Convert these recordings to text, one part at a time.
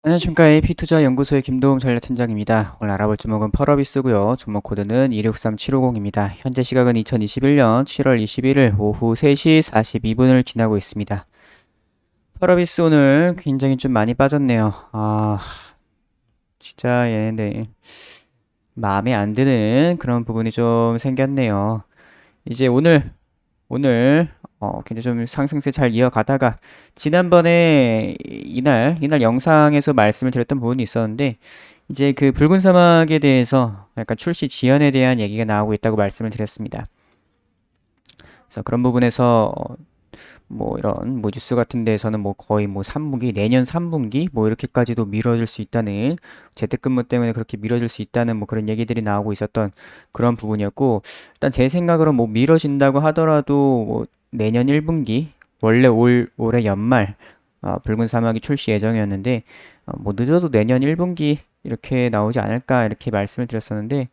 안녕하십니까. AP투자연구소의 김도움 전략팀장입니다. 오늘 알아볼 종목은 펄어비스고요. 종목 코드는 263750입니다. 현재 시각은 2021년 7월 21일 오후 3시 42분을 지나고 있습니다. 펄어비스 오늘 굉장히 좀 많이 빠졌네요. 진짜 얘네 마음에 안 드는 그런 부분이 좀 생겼네요. 이제 오늘 굉장히 좀 상승세 잘 이어가다가 지난번에 이날 영상에서 말씀을 드렸던 부분이 있었는데 이제 그 붉은 사막에 대해서 약간 출시 지연에 대한 얘기가 나오고 있다고 말씀을 드렸습니다. 그래서 그런 부분에서 뭐 이런 뭐 뉴스 같은 데에서는 뭐 거의 뭐 3분기 내년 3분기 뭐 이렇게까지도 미뤄질 수 있다는 재택근무 때문에 그렇게 미뤄질 수 있다는 뭐 그런 얘기들이 나오고 있었던 그런 부분이었고 일단 제 생각으로 뭐 미뤄진다고 하더라도 뭐 내년 1분기 원래 올해 연말 붉은 사막이 출시 예정이었는데 뭐 늦어도 내년 1분기 이렇게 나오지 않을까 이렇게 말씀을 드렸었는데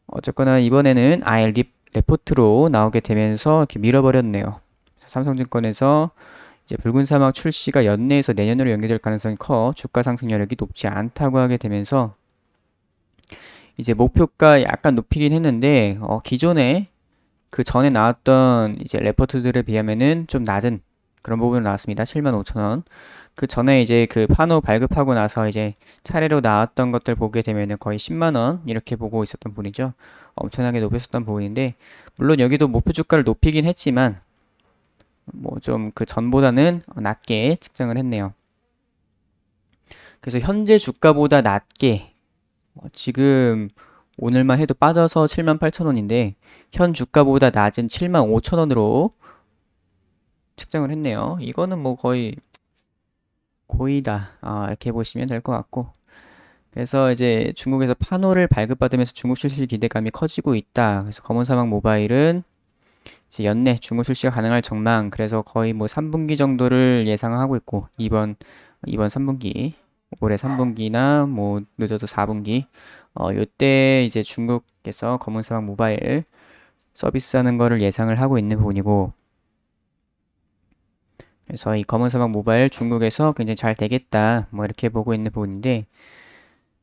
어쨌거나 이번에는 아예 레포트로 나오게 되면서 이렇게 밀어버렸네요. 삼성증권에서 이제 붉은 사막 출시가 연내에서 내년으로 연기될 가능성이 커 주가 상승 여력이 높지 않다고 하게 되면서 이제 목표가 약간 높이긴 했는데 기존에 그 전에 나왔던 이제 레포트들에 비하면은 좀 낮은 그런 부분으로 나왔습니다. 75,000원. 그 전에 이제 그 파노 발급하고 나서 이제 차례로 나왔던 것들 보게 되면은 거의 10만 원 이렇게 보고 있었던 부분이죠. 엄청나게 높였었던 부분인데 물론 여기도 목표 주가를 높이긴 했지만 뭐 좀 그 전보다는 낮게 측정을 했네요. 그래서 현재 주가보다 낮게 지금 오늘만 해도 빠져서 78,000원인데 현 주가보다 낮은 75,000원으로 측정을 했네요. 이거는 뭐 거의 고의다 이렇게 보시면 될 것 같고 그래서 이제 중국에서 판호를 발급받으면서 중국 출시 기대감이 커지고 있다. 그래서 검은사막 모바일은 이제 연내 중국 출시가 가능할 전망. 그래서 거의 뭐 3분기 정도를 예상하고 있고 이번 3분기 올해 3분기나 뭐 늦어도 4분기 요때 이제 중국에서 검은사막 모바일 서비스하는 거를 예상을 하고 있는 부분이고 그래서 이 검은사막 모바일 중국에서 굉장히 잘 되겠다 뭐 이렇게 보고 있는 부분인데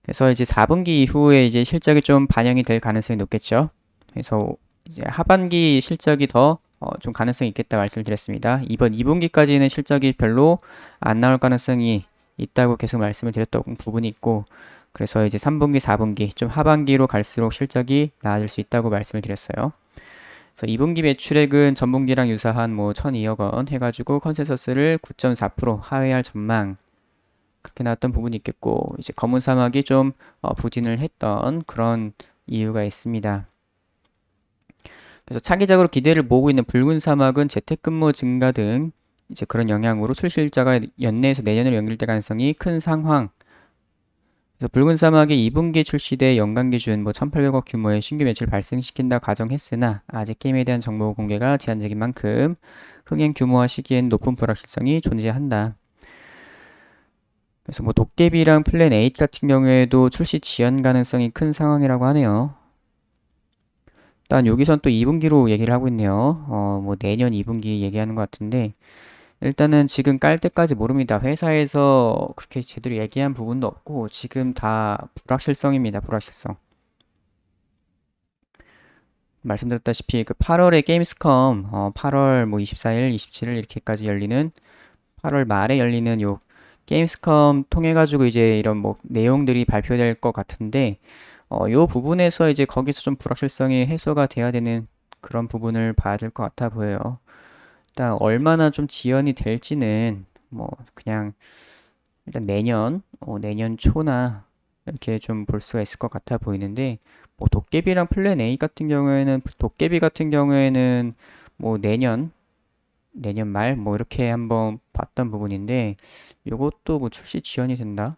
그래서 이제 4분기 이후에 이제 실적이 좀 반영이 될 가능성이 높겠죠. 그래서 이제 하반기 실적이 더 좀 가능성이 있겠다 말씀을 드렸습니다. 이번 2분기까지는 실적이 별로 안 나올 가능성이 있다고 계속 말씀을 드렸던 부분이 있고 그래서 이제 3분기, 4분기 좀 하반기로 갈수록 실적이 나아질 수 있다고 말씀을 드렸어요. 그래서 2분기 매출액은 전분기랑 유사한 뭐 1,200억 원 해가지고 컨센서스를 9.4% 하회할 전망 그렇게 나왔던 부분이 있겠고 이제 검은 사막이 좀 부진을 했던 그런 이유가 있습니다. 그래서 차기작으로 기대를 모으고 있는 붉은 사막은 재택근무 증가 등 이제 그런 영향으로 출시 일자가 연내에서 내년으로 연결될 가능성이 큰 상황. 그래서 붉은 사막이 2분기 출시돼 연간 기준 뭐 1,800억 규모의 신규 매출 발생시킨다 가정했으나 아직 게임에 대한 정보 공개가 제한적인 만큼 흥행 규모와 시기엔 높은 불확실성이 존재한다. 그래서 뭐 도깨비랑 플랜 8 같은 경우에도 출시 지연 가능성이 큰 상황이라고 하네요. 일단 여기선 또 2분기로 얘기를 하고 있네요. 뭐 내년 2분기 얘기하는 것 같은데 일단은 지금 깔 때까지 모릅니다. 회사에서 그렇게 제대로 얘기한 부분도 없고 지금 다 불확실성입니다. 불확실성. 말씀드렸다시피 그 8월에 게임스컴 8월 뭐 24일, 27일 이렇게까지 열리는 8월 말에 열리는 요 게임스컴 통해 가지고 이제 이런 뭐 내용들이 발표될 것 같은데 요 부분에서 이제 거기서 좀 불확실성이 해소가 돼야 되는 그런 부분을 봐야 될 것 같아 보여요. 일단 얼마나 좀 지연이 될지는 뭐 그냥 일단 내년 초나 이렇게 좀 볼 수가 있을 것 같아 보이는데 뭐 도깨비랑 플랜 A 같은 경우에는 도깨비 같은 경우에는 뭐 내년 말 뭐 이렇게 한번 봤던 부분인데 이것도 뭐 출시 지연이 된다.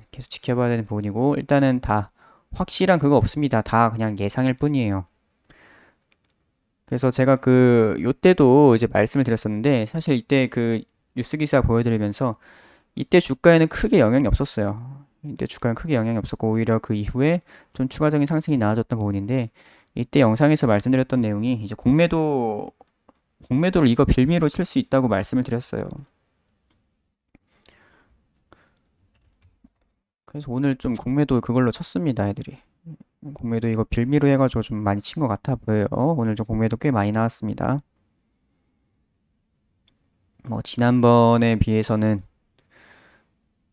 계속 지켜봐야 되는 부분이고 일단은 다 확실한 그거 없습니다. 다 그냥 예상일 뿐이에요. 그래서 제가 그 요때도 이제 말씀을 드렸었는데 사실 이때 그 뉴스 기사 보여드리면서 이때 주가에는 크게 영향이 없었어요. 이때 주가는 크게 영향이 없었고 오히려 그 이후에 좀 추가적인 상승이 나아졌던 부분인데 이때 영상에서 말씀드렸던 내용이 이제 공매도를 이거 빌미로 칠 수 있다고 말씀을 드렸어요. 그래서 오늘 좀 공매도 그걸로 쳤습니다, 애들이. 공매도 이거 빌미로 해가지고 좀 많이 친 것 같아 보여요. 오늘 좀 공매도 꽤 많이 나왔습니다. 뭐 지난번에 비해서는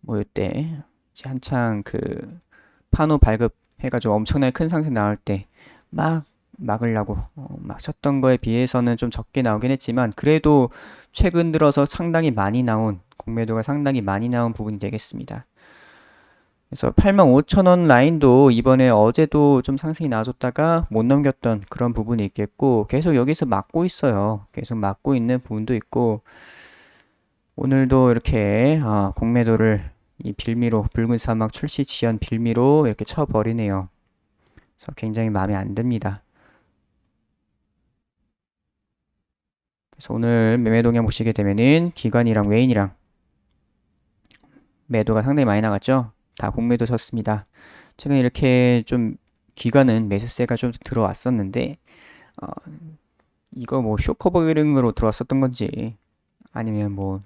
뭐 이때 이제 한창 그 파노 발급 해가지고 엄청나게 큰 상승 나올 때 막 막으려고 막 쳤던 거에 비해서는 좀 적게 나오긴 했지만 그래도 최근 들어서 상당히 많이 나온 공매도가 상당히 많이 나온 부분이 되겠습니다. 그래서 85,000원 라인도 이번에 어제도 좀 상승이 나와줬다가 못 넘겼던 그런 부분이 있겠고 계속 여기서 막고 있어요. 계속 막고 있는 부분도 있고 오늘도 이렇게 공매도를 이 빌미로 붉은 사막 출시 지연 빌미로 이렇게 쳐버리네요. 그래서 굉장히 마음에 안 듭니다. 그래서 오늘 매매 동향 보시게 되면은 기관이랑 웨인이랑 매도가 상당히 많이 나갔죠. 다 공매도 쳤습니다. 최근에 이렇게 좀 기관은 매수세가 좀 들어왔었는데 어, 이거 뭐 쇼커버링으로 들어왔었던 건지 아니면 뭐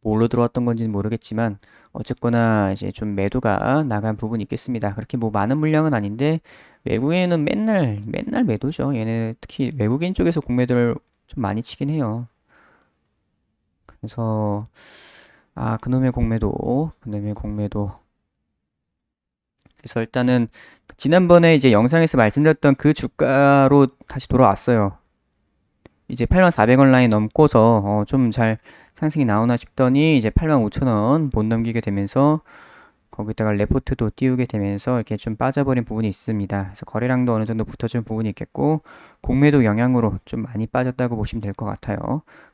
뭘로 들어왔던 건지는 모르겠지만 어쨌거나 이제 좀 매도가 나간 부분이 있겠습니다. 그렇게 뭐 많은 물량은 아닌데 외국인은 맨날 매도죠. 얘네 특히 외국인 쪽에서 공매도를 좀 많이 치긴 해요. 그래서 그놈의 공매도. 그래서 일단은 지난번에 이제 영상에서 말씀드렸던 그 주가로 다시 돌아왔어요. 이제 84,000원 라인 넘고서 좀 잘 상승이 나오나 싶더니 이제 85,000원 못 넘기게 되면서 거기다가 레포트도 띄우게 되면서 이렇게 좀 빠져버린 부분이 있습니다. 그래서 거래량도 어느 정도 붙어준 부분이 있겠고 공매도 영향으로 좀 많이 빠졌다고 보시면 될 것 같아요.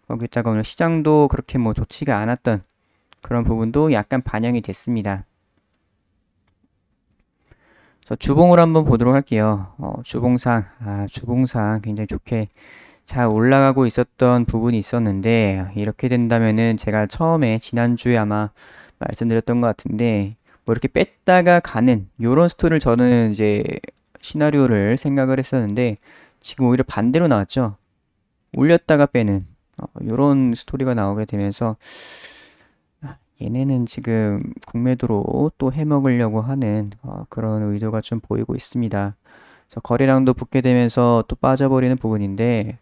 거기다가 오늘 시장도 그렇게 뭐 좋지가 않았던 그런 부분도 약간 반영이 됐습니다. 그래서 주봉을 한번 보도록 할게요. 주봉상 굉장히 좋게 잘 올라가고 있었던 부분이 있었는데 이렇게 된다면은 제가 처음에 지난주에 아마 말씀드렸던 것 같은데 뭐 이렇게 뺐다가 가는 요런 스토리를 저는 이제 시나리오를 생각을 했었는데 지금 오히려 반대로 나왔죠. 올렸다가 빼는 요런 스토리가 나오게 되면서 얘네는 지금 공매도로 또 해먹으려고 하는 그런 의도가 좀 보이고 있습니다. 그래서 거래량도 붙게 되면서 또 빠져버리는 부분인데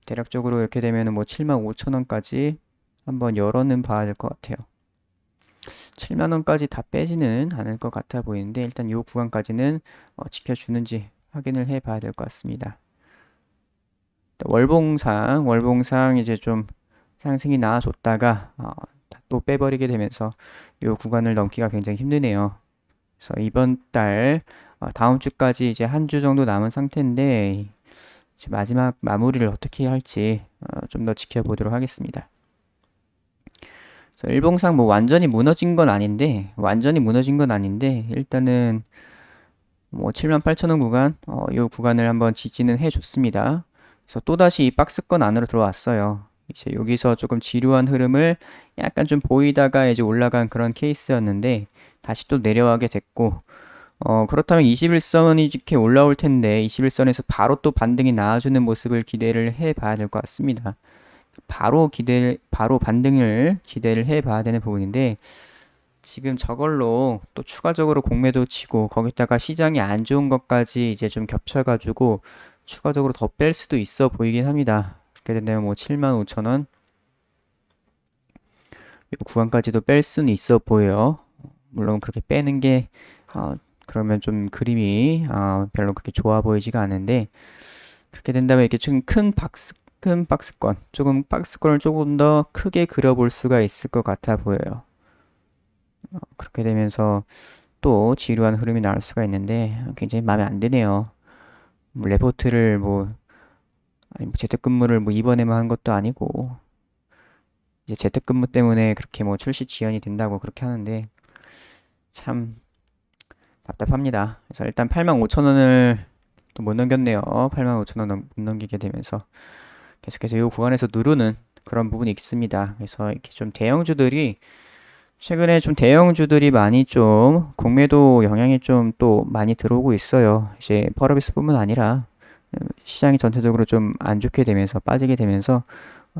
대략적으로 이렇게 되면 뭐 75,000원까지 한번 열어는 봐야 될 것 같아요. 7만원까지 다 빼지는 않을 것 같아 보이는데 일단 이 구간까지는 지켜주는지 확인을 해 봐야 될 것 같습니다. 월봉상 이제 좀 상승이 나와줬다가 또 빼버리게 되면서 이 구간을 넘기가 굉장히 힘드네요. 그래서 이번 달 다음 주까지 이제 한 주 정도 남은 상태인데 이제 마지막 마무리를 어떻게 할지 좀 더 지켜보도록 하겠습니다. 그래서 일봉상 뭐 완전히 무너진 건 아닌데 일단은 뭐 78,000원 구간 이 구간을 한번 지지는 해줬습니다. 그래서 또다시 이 박스권 안으로 들어왔어요. 이제 여기서 조금 지루한 흐름을 약간 좀 보이다가 이제 올라간 그런 케이스였는데 다시 또 내려가게 됐고 그렇다면 21선이 이렇게 올라올 텐데 21선에서 바로 또 반등이 나와주는 모습을 기대를 해 봐야 될 것 같습니다. 바로 반등을 기대를 해 봐야 되는 부분인데 지금 저걸로 또 추가적으로 공매도 치고 거기다가 시장이 안 좋은 것까지 이제 좀 겹쳐가지고 추가적으로 더 뺄 수도 있어 보이긴 합니다. 그렇게 된다면 뭐 75,000원 이 구간까지도 뺄 수는 있어 보여요. 물론 그렇게 빼는 게 그러면 좀 그림이 별로 그렇게 좋아 보이지가 않은데 그렇게 된다면 이렇게 좀 큰 박스권 박스권을 조금 더 크게 그려볼 수가 있을 것 같아 보여요. 그렇게 되면서 또 지루한 흐름이 나올 수가 있는데 굉장히 마음에 안 드네요. 뭐 레포트를 아니 뭐 재택근무를 뭐 이번에만 한 것도 아니고 이제 재택근무 때문에 그렇게 뭐 출시 지연이 된다고 그렇게 하는데 참 답답합니다. 그래서 일단 85,000원을 또 못 넘겼네요. 85,000원 못 넘기게 되면서 계속해서 이 구간에서 누르는 그런 부분이 있습니다. 그래서 이렇게 좀 최근에 좀 대형주들이 많이 좀 공매도 영향이 좀 또 많이 들어오고 있어요. 이제 펄어비스뿐만 아니라 시장이 전체적으로 좀 안 좋게 되면서 빠지게 되면서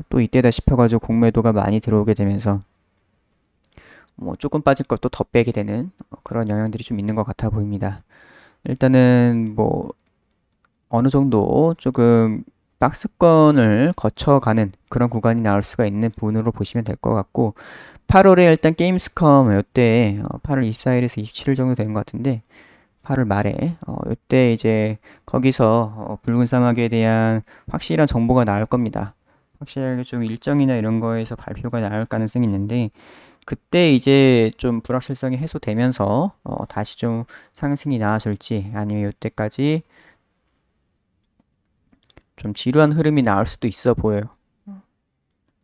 또 이때다 싶어가지고 공매도가 많이 들어오게 되면서 뭐 조금 빠질 것도 더 빼게 되는 그런 영향들이 좀 있는 것 같아 보입니다. 일단은 뭐 어느 정도 조금 박스권을 거쳐가는 그런 구간이 나올 수가 있는 부분으로 보시면 될 것 같고 8월에 일단 게임스컴 이때 8월 24일에서 27일 정도 되는 것 같은데 8월 말에 이때 이제 거기서 붉은 사막에 대한 확실한 정보가 나올 겁니다. 확실하게 좀 일정이나 이런 거에서 발표가 나올 가능성이 있는데 그때 이제 좀 불확실성이 해소되면서 다시 좀 상승이 나와줄지 아니면 이때까지 좀 지루한 흐름이 나올 수도 있어 보여요.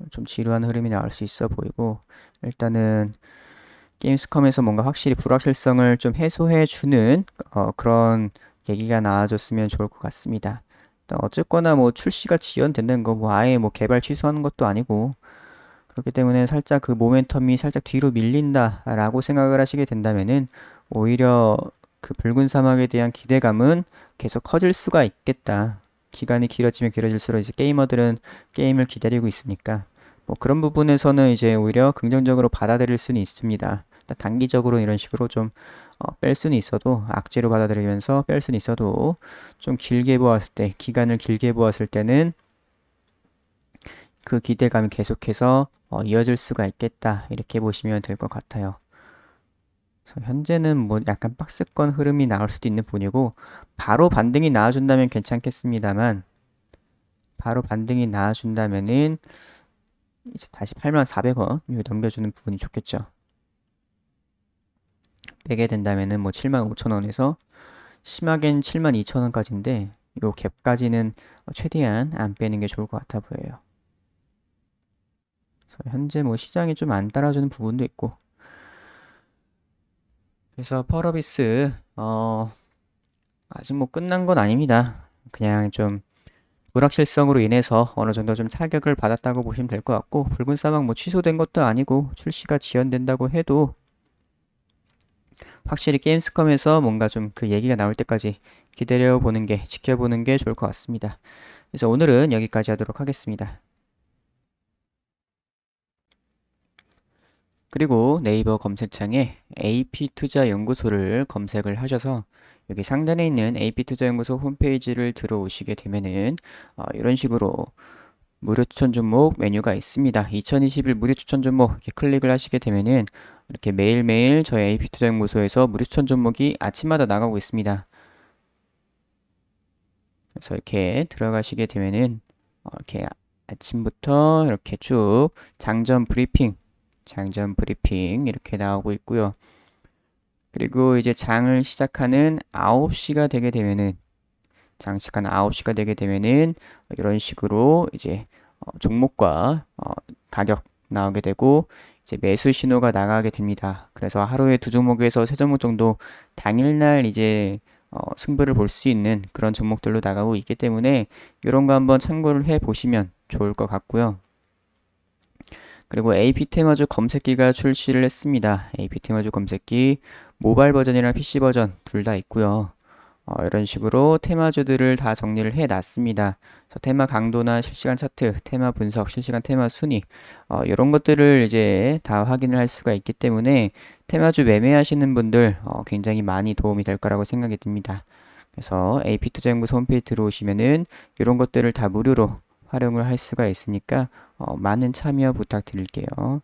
좀 지루한 흐름이 나올 수 있어 보이고 일단은 게임스컴에서 뭔가 확실히 불확실성을 좀 해소해주는 그런 얘기가 나와줬으면 좋을 것 같습니다. 일단 어쨌거나 뭐 출시가 지연된다는 거 뭐 아예 뭐 개발 취소하는 것도 아니고 그렇기 때문에 살짝 그 모멘텀이 살짝 뒤로 밀린다라고 생각을 하시게 된다면은 오히려 그 붉은 사막에 대한 기대감은 계속 커질 수가 있겠다. 기간이 길어지면 길어질수록 이제 게이머들은 게임을 기다리고 있으니까 뭐 그런 부분에서는 이제 오히려 긍정적으로 받아들일 수는 있습니다. 단기적으로 이런 식으로 좀 뺄 수는 있어도 악재로 받아들이면서 뺄 수는 있어도 좀 길게 보았을 때 기간을 길게 보았을 때는 그 기대감이 계속해서 이어질 수가 있겠다 이렇게 보시면 될 것 같아요. 그래서 현재는 뭐 약간 박스권 흐름이 나올 수도 있는 분이고 바로 반등이 나와준다면 괜찮겠습니다만 바로 반등이 나와준다면은 이제 다시 84,000원 넘겨주는 부분이 좋겠죠. 빼게 된다면은 뭐 75,000원에서 심하게는 72,000원까지인데 요 갭까지는 최대한 안 빼는 게 좋을 것 같아 보여요. 그래서 현재 뭐 시장이 좀 안 따라주는 부분도 있고 그래서 펄어비스 아직 뭐 끝난 건 아닙니다. 그냥 좀 불확실성으로 인해서 어느 정도 좀 타격을 받았다고 보시면 될 것 같고 붉은 사막 뭐 취소된 것도 아니고 출시가 지연된다고 해도 확실히 게임스컴에서 뭔가 좀 그 얘기가 나올 때까지 기다려 보는 게 지켜보는 게 좋을 것 같습니다. 그래서 오늘은 여기까지 하도록 하겠습니다. 그리고 네이버 검색창에 AP투자연구소를 검색을 하셔서 여기 상단에 있는 AP투자연구소 홈페이지를 들어오시게 되면은 이런 식으로 무료 추천 종목 메뉴가 있습니다. 2021 무료 추천 종목 이렇게 클릭을 하시게 되면은 이렇게 매일매일 저희 AP투자연구소에서 무료 추천 종목이 아침마다 나가고 있습니다. 그래서 이렇게 들어가시게 되면은 이렇게 아침부터 이렇게 쭉 장전 브리핑 이렇게 나오고 있고요. 그리고 이제 장을 시작하는 9시가 되게 되면은 장 시간 9시가 되게 되면은 이런 식으로 이제 종목과 가격 나오게 되고 이제 매수 신호가 나가게 됩니다. 그래서 하루에 두 종목에서 세 종목 정도 당일날 이제 승부를 볼 수 있는 그런 종목들로 나가고 있기 때문에 이런 거 한번 참고를 해 보시면 좋을 것 같고요. 그리고 AP 테마주 검색기가 출시를 했습니다. AP 테마주 검색기 모바일 버전이랑 PC 버전 둘 다 있고요. 이런 식으로 테마주들을 다 정리를 해 놨습니다. 그래서 테마 강도나 실시간 차트, 테마 분석, 실시간 테마 순위 이런 것들을 이제 다 확인을 할 수가 있기 때문에 테마주 매매하시는 분들 굉장히 많이 도움이 될 거라고 생각이 듭니다. 그래서 AP투자연구소 홈페이지 들어오시면은 이런 것들을 다 무료로 활용을 할 수가 있으니까 많은 참여 부탁드릴게요.